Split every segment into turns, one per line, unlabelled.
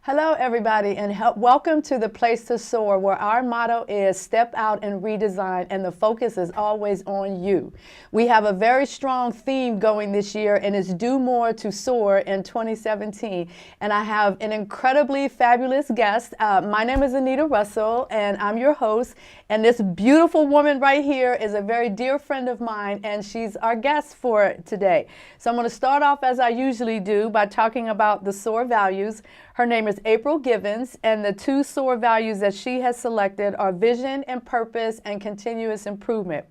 Hello, everybody, and welcome to the Place to Soar, where our motto is step out and redesign, and the focus is always on you. We have a very strong theme going this year, and it's Do More to Soar in 2017. And I have an incredibly fabulous guest. My name is Anita Russell, and I'm your host. And this beautiful woman right here is a very dear friend of mine, and she's our guest for today. So I'm going to start off, as I usually do, by talking about the SOAR values. Her name is April Givens, and the two SOAR values that she has selected are vision and purpose and continuous improvement.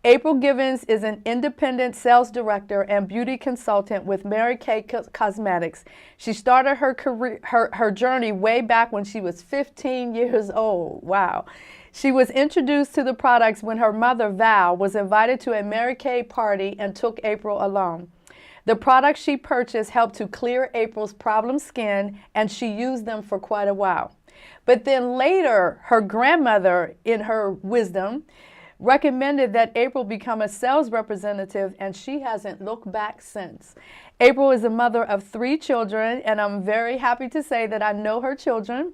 April Givens is an independent sales director and beauty consultant with Mary Kay Cosmetics. She started her career, her journey way back when she was 15 years old. Wow. She was introduced to the products when her mother, Val, was invited to a Mary Kay party and took April along. The products she purchased helped to clear April's problem skin, and she used them for quite a while. But then later, her grandmother, in her wisdom, recommended that April become a sales representative, and she hasn't looked back since. April is a mother of 3 children, and I'm very happy to say that I know her children.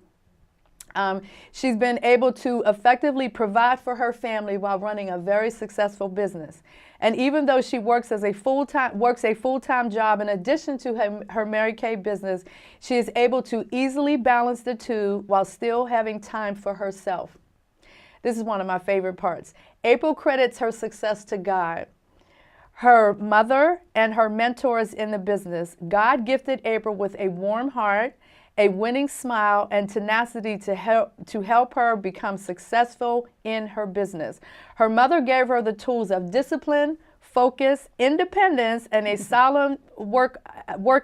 She's been able to effectively provide for her family while running a very successful business. And even though she works a full-time job in addition to her Mary Kay business, she is able to easily balance the two while still having time for herself. This is one of my favorite parts. April credits her success to God, her mother, and her mentors in the business. God gifted April with a warm heart, a winning smile, and tenacity to help her become successful in her business. Her mother gave her the tools of discipline, focus, independence, and a solid work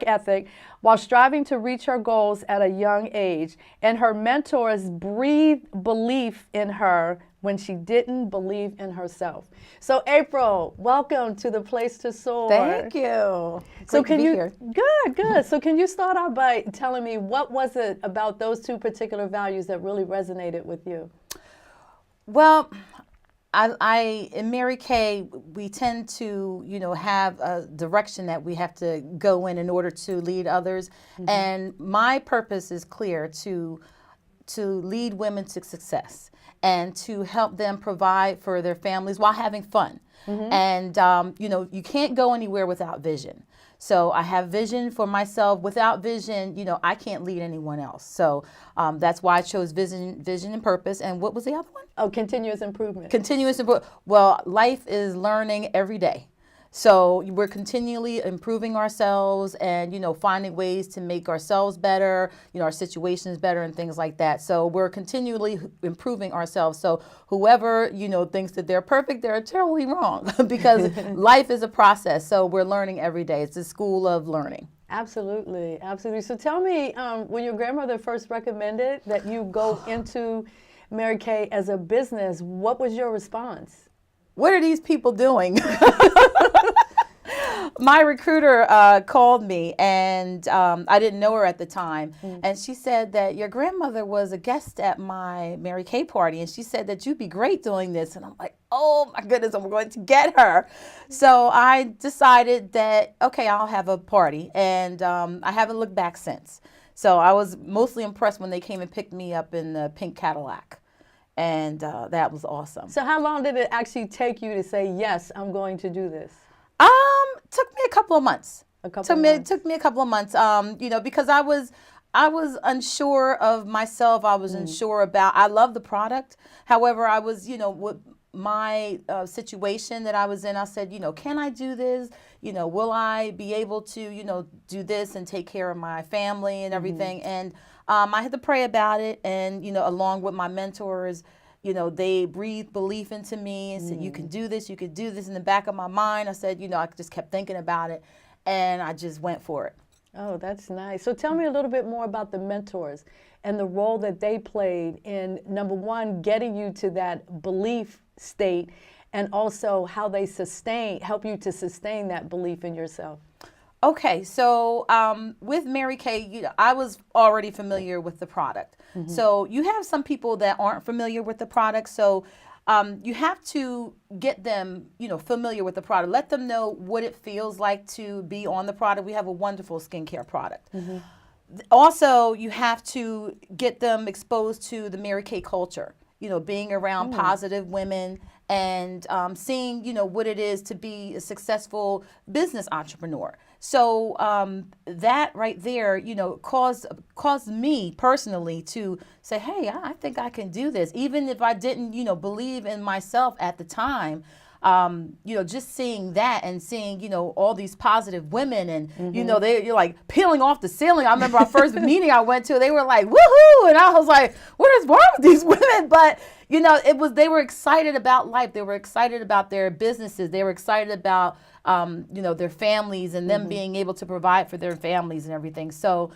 ethic while striving to reach her goals at a young age. And her mentors breathed belief in her when she didn't believe in herself. So April, welcome to the Place to Soar.
Thank you.
So
Great to be here.
Good. So can you start out by telling me what was it about those two particular values that really resonated with you?
Well, I in Mary Kay, we tend to, have a direction that we have to go in order to lead others. Mm-hmm. And my purpose is clear, to lead women to success and to help them provide for their families while having fun. Mm-hmm. And, you can't go anywhere without vision. So I have vision for myself. Without vision, I can't lead anyone else. So that's why I chose vision and purpose. And what was the other one?
Oh, continuous improvement.
Continuous improvement. Well, life is learning every day. So we're continually improving ourselves and, finding ways to make ourselves better, our situations better and things like that. So we're continually improving ourselves. So whoever, thinks that they're perfect, they're totally wrong because life is a process. So we're learning every day. It's a school of learning.
Absolutely. Absolutely. So tell me, when your grandmother first recommended that you go into Mary Kay as a business, what was your response?
What are these people doing? My recruiter called me, and I didn't know her at the time. And she said that your grandmother was a guest at my Mary Kay party, and she said that you'd be great doing this. And I'm like, oh my goodness, I'm going to get her. So I decided that, okay, I'll have a party. And I haven't looked back since. So I was mostly impressed when they came and picked me up in the pink Cadillac. And that was awesome.
So how long did it actually take you to say, yes, I'm going to do this?
Took me a couple of months. It took me a couple of months, because I was unsure of myself. I was unsure about, I love the product. However, I was, with my situation that I was in, I said, can I do this? Will I be able to, do this and take care of my family and everything? And I had to pray about it. And, along with my mentors, they breathed belief into me and said, you can do this, you can do this. In the back of my mind, I said, I just kept thinking about it, and I just went for it.
Oh, that's nice. So tell me a little bit more about the mentors and the role that they played in, number one, getting you to that belief state, and also how they help you to sustain that belief in yourself.
Okay, so with Mary Kay, I was already familiar with the product. So you have some people that aren't familiar with the product. So you have to get them, familiar with the product. Let them know what it feels like to be on the product. We have a wonderful skincare product. Also, you have to get them exposed to the Mary Kay culture, being around positive women and seeing, what it is to be a successful business entrepreneur. So that right there, caused me personally to say, hey, I think I can do this. Even if I didn't, believe in myself at the time, just seeing that and seeing, all these positive women and, you're like peeling off the ceiling. I remember our first meeting I went to, they were like, woohoo. And I was like, what is wrong with these women? But, they were excited about life. They were excited about their businesses. They were excited about, their families and them being able to provide for their families and everything. So,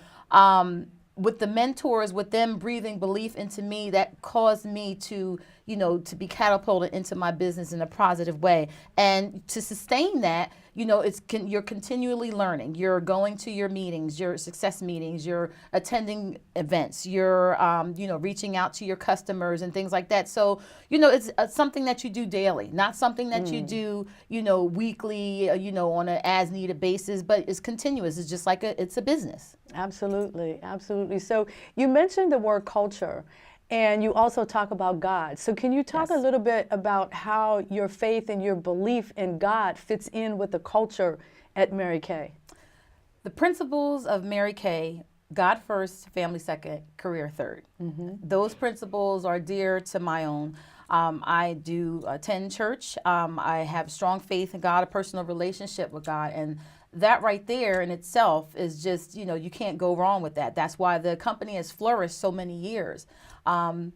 with the mentors, with them breathing belief into me, that caused me to, to be catapulted into my business in a positive way. And to sustain that, you're continually learning. You're going to your meetings, your success meetings, you're attending events, you're, reaching out to your customers and things like that. So, it's something that you do daily, not something that you do, weekly, on an as needed basis, but it's continuous. It's just like it's a business.
Absolutely, absolutely. So you mentioned the word culture, and you also talk about God. So can you talk a little bit about how your faith and your belief in God fits in with the culture at Mary Kay?
The principles of Mary Kay: God first, family second, career third. Those principles are dear to my own. I do attend church. I have strong faith in God, a personal relationship with God, and that right there in itself is just, you can't go wrong with that. That's why the company has flourished so many years. With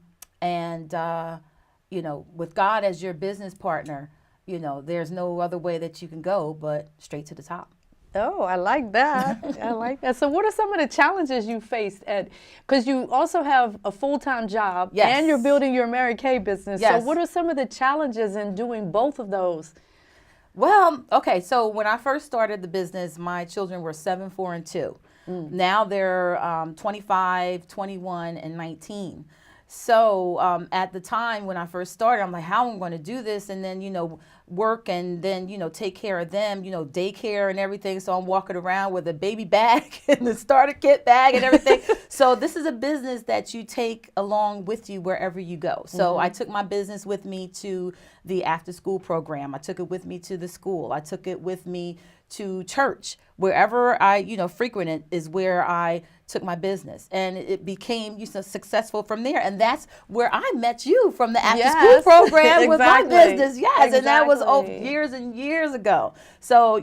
God as your business partner, there's no other way that you can go but straight to the top.
Oh, I like that. I like that. So what are some of the challenges you faced because you also have a full-time job and you're building your Mary Kay business. So what are some of the challenges in doing both of those?
Well, okay, so when I first started the business, my children were 7, 4, and 2. Now they're 25, 21, and 19. So at the time when I first started, I'm like, how am I going to do this? And then, work and then, take care of them, daycare and everything. So I'm walking around with a baby bag and the starter kit bag and everything. So this is a business that you take along with you wherever you go. So I took my business with me to the after school program. I took it with me to the school. I took it with me to church. Wherever I, frequented is where I took my business, and it became successful from there. And that's where I met you, from the after school program with my business. And that was years and years ago. So,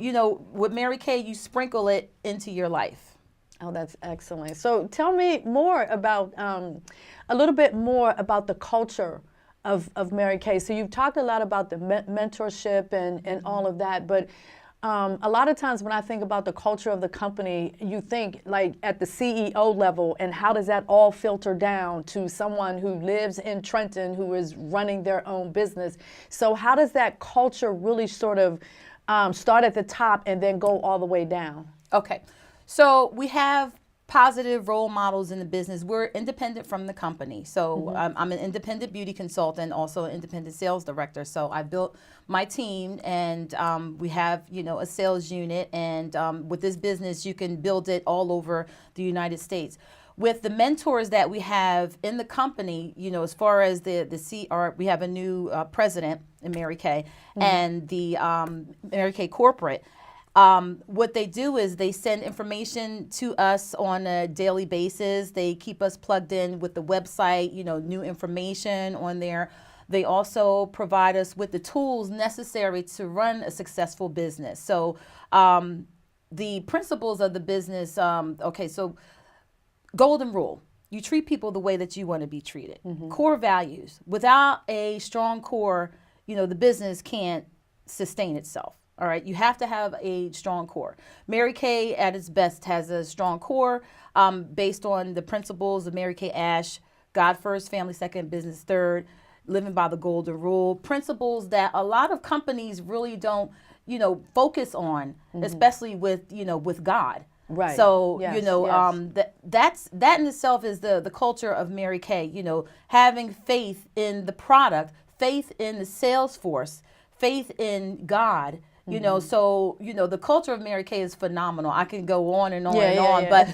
with Mary Kay, you sprinkle it into your life.
Oh, that's excellent. So tell me more about, a little bit more about the culture of Mary Kay. So you've talked a lot about the mentorship and all of that, but a lot of times when I think about the culture of the company, you think like at the CEO level, and how does that all filter down to someone who lives in Trenton who is running their own business? So how does that culture really sort of start at the top and then go all the way down?
Okay, so we have positive role models in the business. We're independent from the company. So I'm an independent beauty consultant, also an independent sales director. So I built my team, and we have, a sales unit. And with this business, you can build it all over the United States. With the mentors that we have in the company, as far as we have a new president in Mary Kay, and the Mary Kay corporate. What they do is they send information to us on a daily basis. They keep us plugged in with the website, new information on there. They also provide us with the tools necessary to run a successful business. So the principles of the business, so golden rule. you treat people the way that you want to be treated. Core values. Without a strong core, the business can't sustain itself. All right, you have to have a strong core. Mary Kay at its best has a strong core based on the principles of Mary Kay Ash: God first, family second, business third, living by the golden rule. Principles that a lot of companies really don't, focus on, especially with God.
Right.
So,
Yes,
that in itself is the culture of Mary Kay, having faith in the product, faith in the sales force, faith in God. So the culture of Mary Kay is phenomenal. I can go on and on and on, but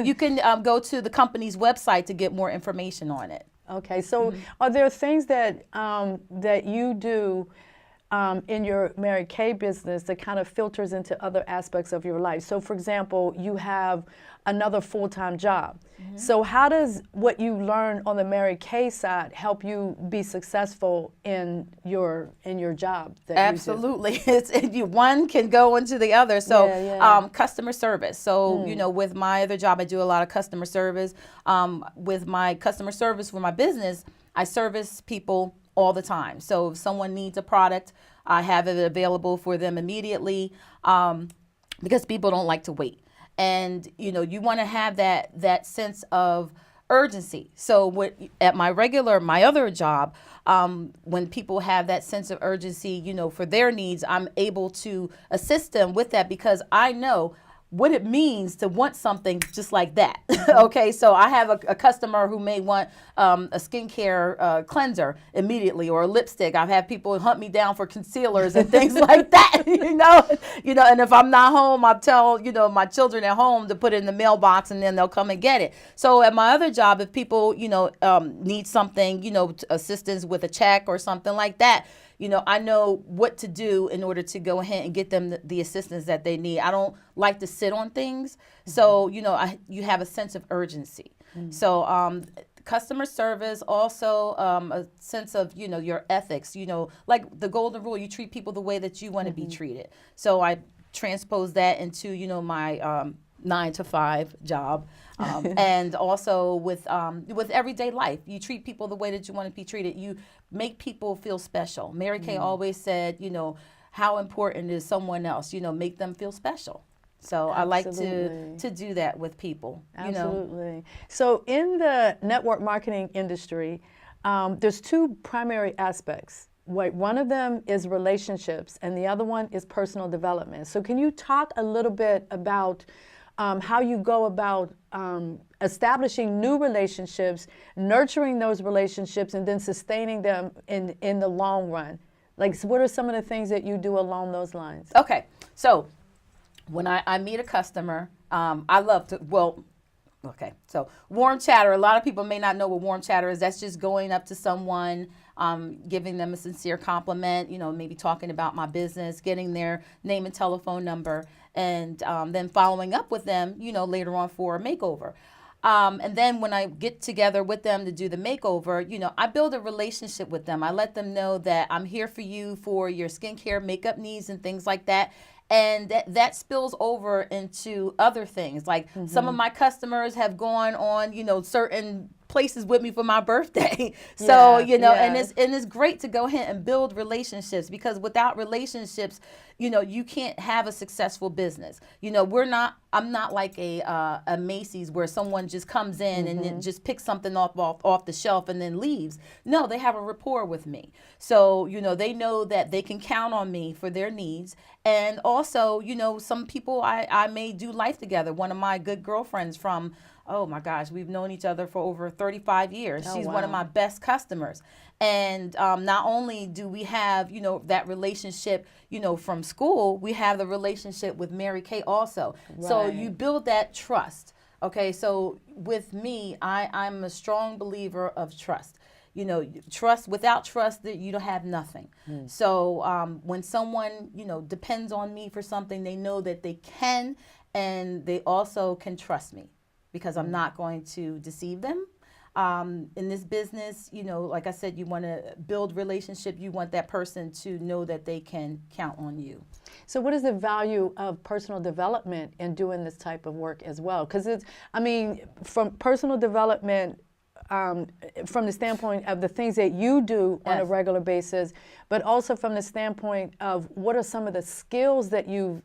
you can go to the company's website to get more information on it.
Okay, so are there things that that you do in your Mary Kay business that kind of filters into other aspects of your life? So, for example, you have another full-time job. So how does what you learn on the Mary Kay side help you be successful in your job that
Absolutely. One can go into the other. So customer service. So, with my other job, I do a lot of customer service. With my customer service for my business, I service people all the time. So if someone needs a product, I have it available for them immediately because people don't like to wait. And, you want to have that sense of urgency. So at my other job, when people have that sense of urgency, for their needs, I'm able to assist them with that because I know what it means to want something just like that. Okay, so I have a customer who may want a skincare cleanser immediately, or a lipstick. I've had people hunt me down for concealers and things like that. And if I'm not home, I tell my children at home to put it in the mailbox, and then they'll come and get it. So at my other job, if people need something, assistance with a check or something like that, I know what to do in order to go ahead and get them the assistance that they need. I don't like to sit on things. So, you have a sense of urgency. So, customer service, also a sense of, your ethics, like the golden rule, you treat people the way that you want to be treated. So I transpose that into, my 9-to-5 job. And also with everyday life, you treat people the way that you want to be treated. You make people feel special. Mary Kay always said, how important is someone else? Make them feel special. So I like to do that with people.
Absolutely. So in the network marketing industry, there's two primary aspects. One of them is relationships, and the other one is personal development. So can you talk a little bit about how you go about establishing new relationships, nurturing those relationships, and then sustaining them in the long run? Like, so what are some of the things that you do along those lines?
Okay, so when I meet a customer, I love to, so warm chatter. A lot of people may not know what warm chatter is. That's just going up to someone, giving them a sincere compliment, maybe talking about my business, getting their name and telephone number, and then following up with them, later on for a makeover. And then when I get together with them to do the makeover, I build a relationship with them. I let them know that I'm here for you for your skincare, makeup needs, and things like that. And that spills over into other things. Like some of my customers have gone on, certain places with me for my birthday. So, and it's great to go ahead and build relationships, because without relationships, you can't have a successful business. I'm not like a Macy's where someone just comes in and then just picks something off the shelf and then leaves. No, they have a rapport with me. So, they know that they can count on me for their needs. And also, some people I may do life together. One of my good girlfriends from, oh my gosh, we've known each other for over 35 years. She's one of my best customers. And not only do we have, that relationship, from school, we have the relationship with Mary Kay also. Right. So you build that trust. Okay, so with me, I'm a strong believer of trust. Trust, without trust, that you don't have nothing. So when someone, depends on me for something, they know that they can, and they also can trust me, because I'm not going to deceive them. In this business, like I said, you want to build relationship. You want that person to know that they can count on you.
So what is the value of personal development in doing this type of work as well? Because from personal development, from the standpoint of the things that you do on a regular basis, but also from the standpoint of what are some of the skills that you've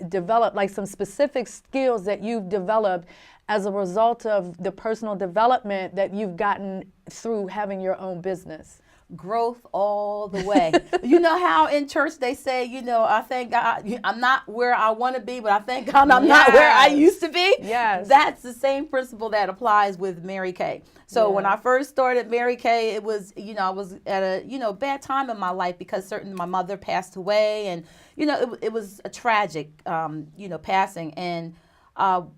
developed, like some specific skills that you've developed as a result of the personal development that you've gotten through having your own business?
Growth all the way. You know how in church they say, I thank God I'm not where I want to be, but I thank God I'm not where I used to be.
Yes.
That's the same principle that applies with Mary Kay. So when I first started Mary Kay, it was, I was at a, bad time in my life because my mother passed away, and, it was a tragic, passing. And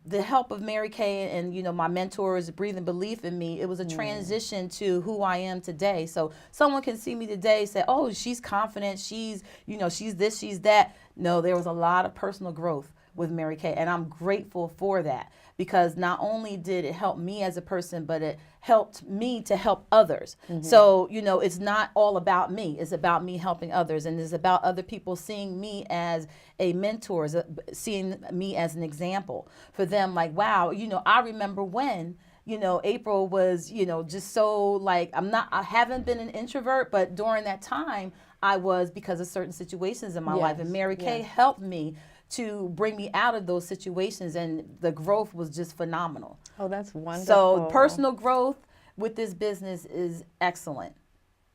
the help of Mary Kay and, my mentors, breathing belief in me, it was a transition to who I am today. So someone can see me today, say, oh, she's confident, she's this, she's that. No, there was a lot of personal growth with Mary Kay, and I'm grateful for that, because not only did it help me as a person, but it helped me to help others. So, it's not all about me. It's about me helping others, and it's about other people seeing me as a mentor, seeing me as an example for them. Like, wow, I remember when, April was, just so like, I haven't been an introvert, but during that time I was, because of certain situations in my life, and Mary Kay helped me to bring me out of those situations, and the growth was just phenomenal.
Oh, that's wonderful.
So personal growth with this business is excellent.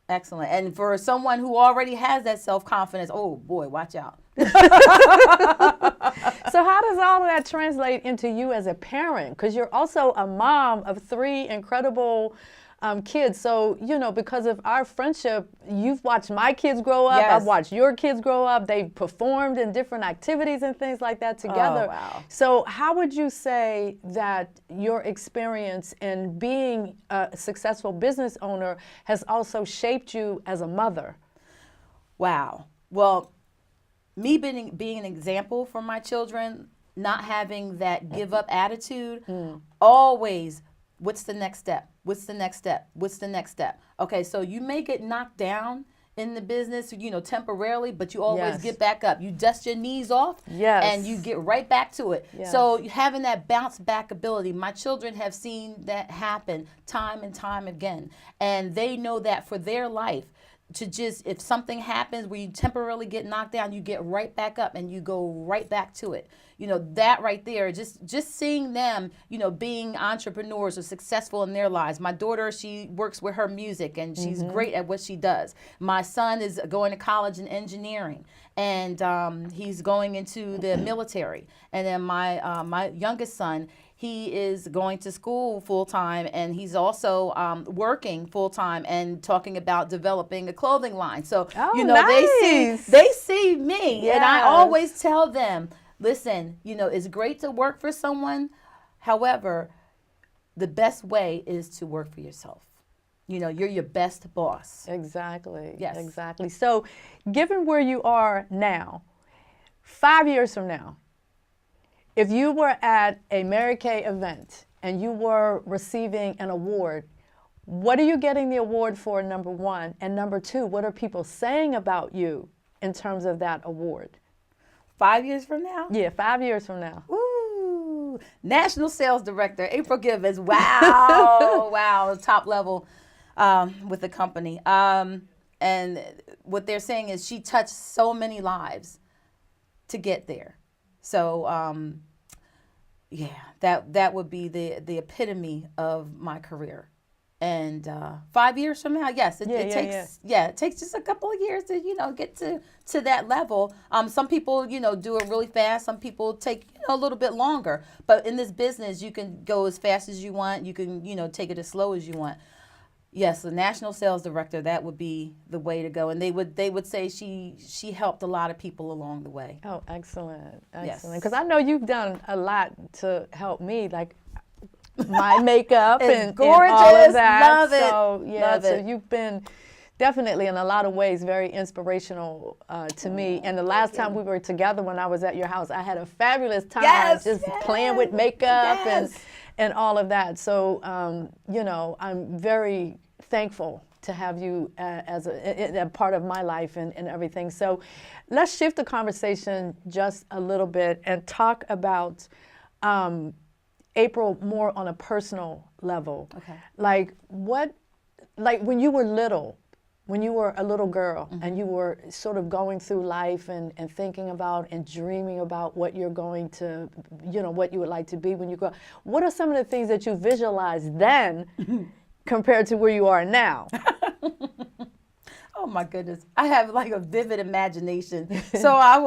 Excellent. And for someone who already has that self-confidence, oh boy, watch out.
So how does all of that translate into you as a parent? Because you're also a mom of 3 incredible kids. So, because of our friendship, you've watched my kids grow up.
Yes.
I've watched your kids grow up. They've performed in different activities and things like that together.
Oh, wow.
So how would you say that your experience in being a successful business owner has also shaped you as a mother?
Wow. Well, me being an example for my children, not having that give up attitude, always, what's the next step? What's the next step? What's the next step? Okay, so you may get knocked down in the business, temporarily, but you always get back up. You dust your knees off, and you get right back to it.
Yes.
So having that bounce back ability, my children have seen that happen time and time again, and they know that for their life, to just, if something happens where you temporarily get knocked down, you get right back up and you go right back to it. That right there, just seeing them, being entrepreneurs or successful in their lives. My daughter, she works with her music, and she's great at what she does. My son is going to college in engineering, and he's going into the military. And then my youngest son, he is going to school full-time, and he's also working full-time and talking about developing a clothing line. So,
nice.
they see me, and I
Yes.
always tell them, listen, it's great to work for someone. However, the best way is to work for yourself. You're your best boss.
Exactly.
Yes.
Exactly. So, given where you are now, 5 years from now, if you were at a Mary Kay event and you were receiving an award, what are you getting the award for, number one? And number two, what are people saying about you in terms of that award?
5 years from now?
Yeah, 5 years from now.
Woo! National Sales Director, April Givens. Wow. Wow. Top level with the company. And what they're saying is she touched so many lives to get there. So, that would be the epitome of my career. And 5 years from now, yes, it takes just a couple of years to get to that level. Some people do it really fast. Some people take a little bit longer. But in this business, you can go as fast as you want. You can take it as slow as you want. Yes, the national sales director, that would be the way to go. And they would say she helped a lot of people along the way.
Oh, excellent.
Yes.
Excellent. Because I know you've done a lot to help me, like my makeup and
gorgeous.
all of that.
Love it.
So, yeah,
Love
so
it.
you've been definitely in a lot of ways very inspirational to me. And the last time we were together when I was at your house, I had a fabulous time just playing with makeup and all of that. So, you know, I'm very thankful to have you as a part of my life and everything. So let's shift the conversation just a little bit and talk about April more on a personal level.
Okay.
Like when you were little, when you were a little girl and you were sort of going through life and thinking about and dreaming about what you're going to, you know, what you would like to be when you grow up, what are some of the things that you visualized then compared to where you are now?
Oh my goodness. I have like a vivid imagination. So I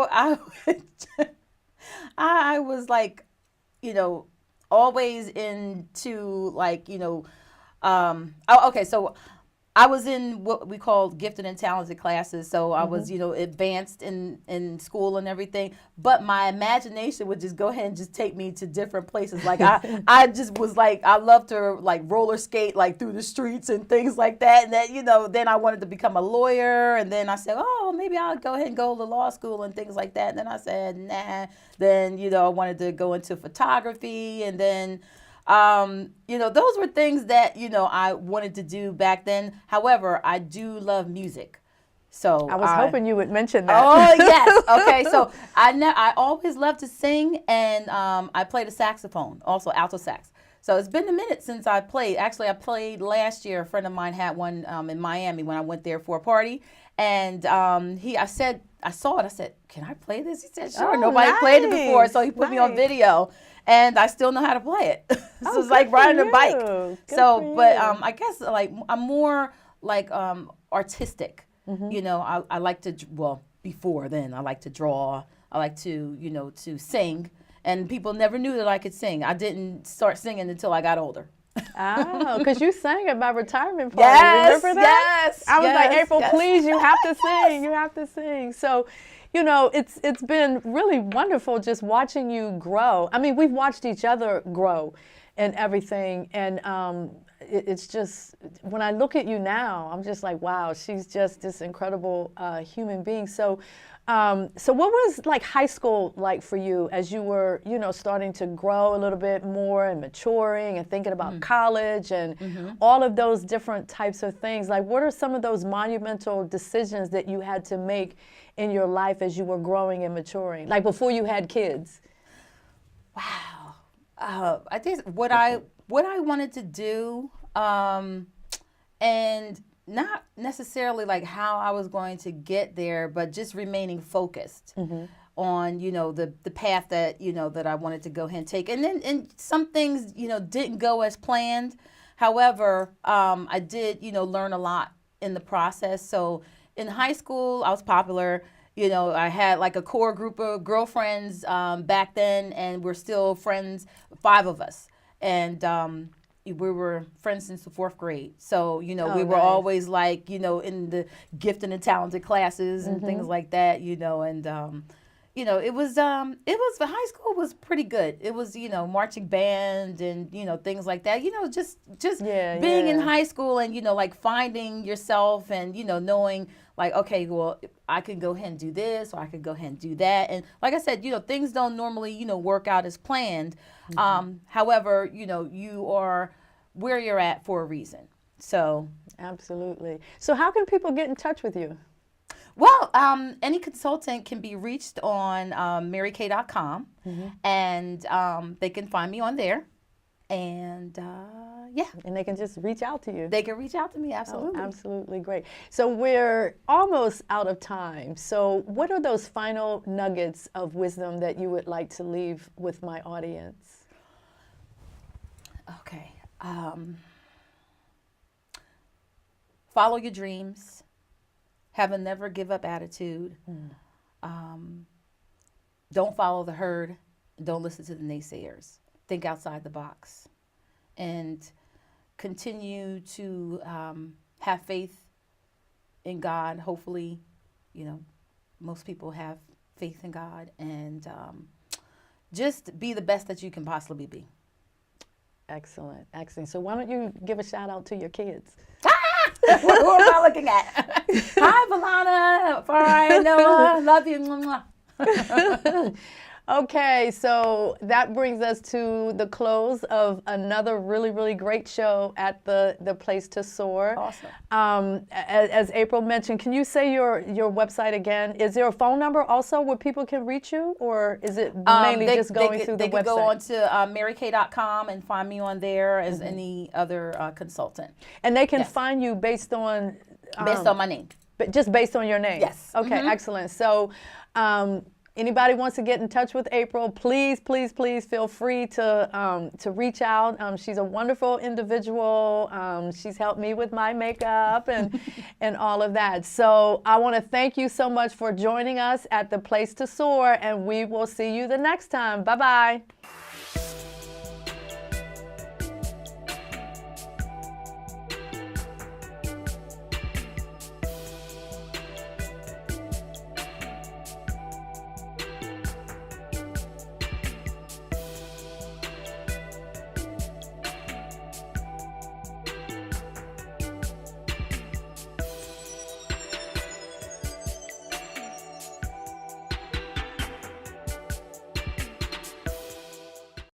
was like, you know, always into like, you know, okay, so I was in what we call gifted and talented classes. So I was, you know, advanced in school and everything. But my imagination would just go ahead and just take me to different places. Like I just was like, I loved to like roller skate like through the streets and things like that. And that, you know, then I wanted to become a lawyer. And then I said, oh, maybe I'll go ahead and go to law school and things like that. And then I said, nah. Then, you know, I wanted to go into photography. And then you know, those were things that, you know, I wanted to do back then. However, I do love music. So
I was hoping you would mention that.
Oh, yes. Okay. So I always loved to sing, and I played a saxophone, also alto sax. So it's been a minute since I played. Actually, I played last year. A friend of mine had one in Miami when I went there for a party. And I saw it. I said, can I play this? He said, sure.
Oh,
Nobody played it before. So he put me on video. And I still know how to play it. So it's like riding a bike. So, but I guess like I'm more like artistic. You know, I like to, well, before then, I like to draw. I like to, you know, to sing. And people never knew that I could sing. I didn't start singing until I got older.
Oh, because you sang at my retirement party.
Yes,
remember that?
yes.
I was like, April,
yes.
please, you have to sing. You have to sing. So, you know, it's been really wonderful just watching you grow. I mean, we've watched each other grow and everything. And it's just, when I look at you now, I'm just like, wow, she's just this incredible human being. So, so what was like high school like for you as you were, you know, starting to grow a little bit more and maturing and thinking about college and all of those different types of things? Like, what are some of those monumental decisions that you had to make in your life as you were growing and maturing, like before you had kids?
Wow. I think what I wanted to do, and not necessarily like how I was going to get there, but just remaining focused on, you know, the path that, you know, that I wanted to go ahead and take. And then and some things, you know, didn't go as planned. However, I did, you know, learn a lot in the process. So in high school, I was popular. You know, I had like a core group of girlfriends back then, and we're still friends, 5 of us. And we were friends since the 4th grade. So, you know, we were always like, you know, in the gifted and talented classes and things like that, you know, and, you know, high school was pretty good. It was, you know, marching band and, you know, things like that, you know, just being in high school and, you know, like finding yourself and, you know, knowing like, okay, well, I can go ahead and do this or I could go ahead and do that. And like I said, you know, things don't normally, you know, work out as planned. However, you know, you are where you're at for a reason. So.
Absolutely. So how can people get in touch with you?
Well, any consultant can be reached on marykay.com, and they can find me on there. And yeah.
And they can just reach out to you.
They can reach out to me, absolutely.
Oh, absolutely, great. So we're almost out of time. So what are those final nuggets of wisdom that you would like to leave with my audience?
Okay. Follow your dreams. Have a never give up attitude. Don't follow the herd. Don't listen to the naysayers. Think outside the box. And continue to have faith in God. Hopefully, you know, most people have faith in God. And just be the best that you can possibly be.
Excellent, excellent. So why don't you give a shout out to your kids?
Who am I looking at? Hi, Valana. Fine, Noah. Love you. Mwah.
Okay, so that brings us to the close of another really, really great show at the Place to Soar.
Awesome.
As April mentioned, can you say your website again? Is there a phone number also where people can reach you, or is it mainly just going through the website?
They can go on to marykay.com and find me on there as any other consultant.
And they can find you based on
my name.
But just based on your name?
Yes.
Okay, excellent. So anybody wants to get in touch with April, please, please, please feel free to reach out. She's a wonderful individual. She's helped me with my makeup and all of that. So I want to thank you so much for joining us at the Place to Soar, and we will see you the next time. Bye-bye.